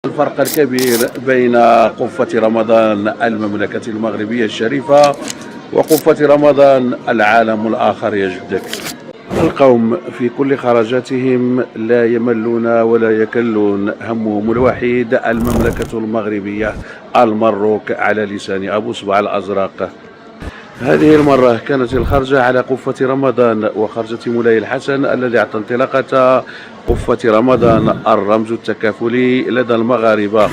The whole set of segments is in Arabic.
الفرق الكبير بين قفة رمضان المملكة المغربية الشريفة وقفة رمضان العالم الآخر يا جدك. القوم في كل خرجاتهم لا يملون ولا يكلون، همهم الوحيد المملكة المغربية المروك على لسان أبو صبع الأزرق. هذه المرة كانت الخرجة على قفة رمضان وخرجة مولاي الحسن الذي أعطى انطلاقة قفة رمضان الرمز التكافلي لدى المغاربة.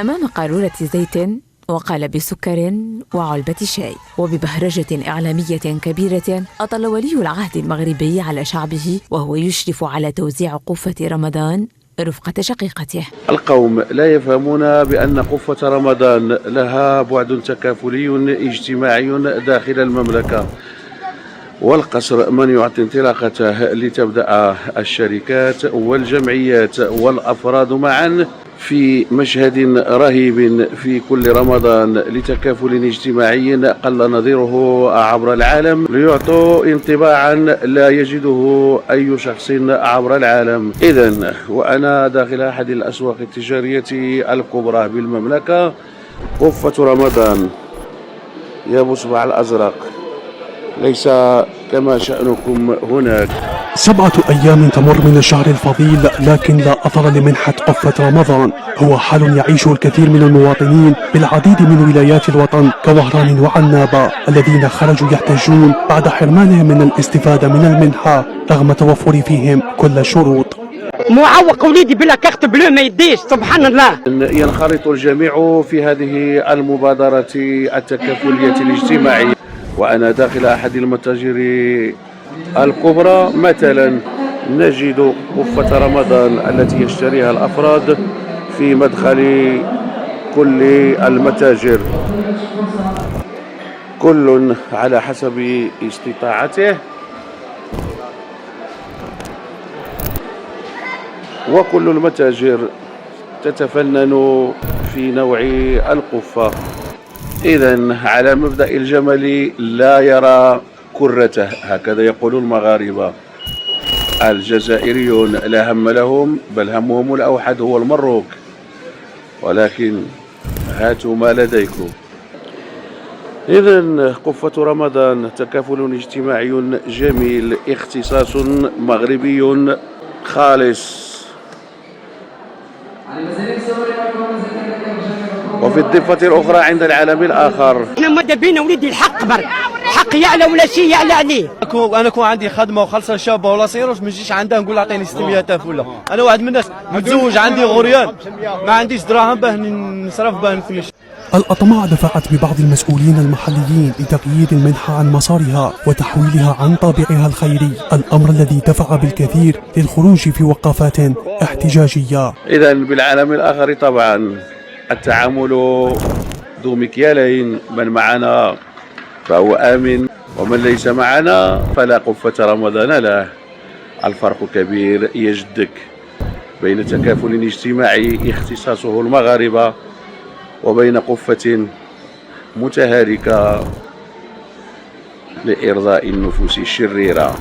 أمام قارورة زيت وقالب سكر وعلبة شاي وببهرجة إعلامية كبيرة، أطل ولي العهد المغربي على شعبه وهو يشرف على توزيع قفة رمضان رفقة شقيقته. القوم لا يفهمون بأن قفة رمضان لها بعد تكافلي اجتماعي داخل المملكة، والقصر من يعطي انطلاقته لتبدأ الشركات والجمعيات والأفراد معا في مشهد رهيب في كل رمضان لتكافل اجتماعي قل نظيره عبر العالم، ليعطوا انطباعا لا يجده أي شخص عبر العالم. إذن وأنا داخل أحد الأسواق التجارية الكبرى بالمملكة، قفة رمضان يا أبو صبع الأزرق ليس كما شأنكم هناك. 7 أيام تمر من الشهر الفضيل لكن لا أثر لمنحة قفة رمضان. هو حال يعيشه الكثير من المواطنين بالعديد من ولايات الوطن كوهران وعنابة الذين خرجوا يحتجون بعد حرمانهم من الاستفادة من المنحة رغم توفر فيهم كل الشروط. معوق وليدي بلا كارت بلو ما يديش، سبحان الله. ينخرط الجميع في هذه المبادرة التكافلية الاجتماعية، وأنا داخل أحد المتاجر الكبرى مثلا نجد قفة رمضان التي يشتريها الأفراد في مدخل كل المتاجر، كل على حسب استطاعته، وكل المتاجر تتفنن في نوع القفة. إذن على مبدأ الجمل لا يرى كرته، هكذا يقول المغاربة. الجزائريون لا هم لهم، بل همهم الأوحد هو المروك، ولكن هاتوا ما لديكم. إذن قفة رمضان تكافل اجتماعي جميل، اختصاص مغربي خالص. وفي الضفة الأخرى عند العالم الآخر، احنا ماذا بينا وليدي الحق برك، حق يعلى ولا شيء يعلى عليه. انا كون عندي خدمه وخلصه شابه ولا صيروش، ما نجيش عندها نقول اعطيني 600,000 ولا. انا واحد من الناس متزوج عندي غريان، ما عنديش دراهم باه نصرف باه نكمل. الأطماع دفعت ببعض المسؤولين المحليين لتغيير المنحة عن مسارها وتحويلها عن طابعها الخيري، الأمر الذي دفع بالكثير للخروج في وقفات احتجاجية. إذن بالعالم الآخر طبعا التعامل ذو مكيالين، من معنا فهو آمن ومن ليس معنا فلا قفة رمضان له. الفرق كبير يجدك بين تكافل اجتماعي اختصاصه المغاربة وبين قفة متهالكة لإرضاء النفوس الشريرة.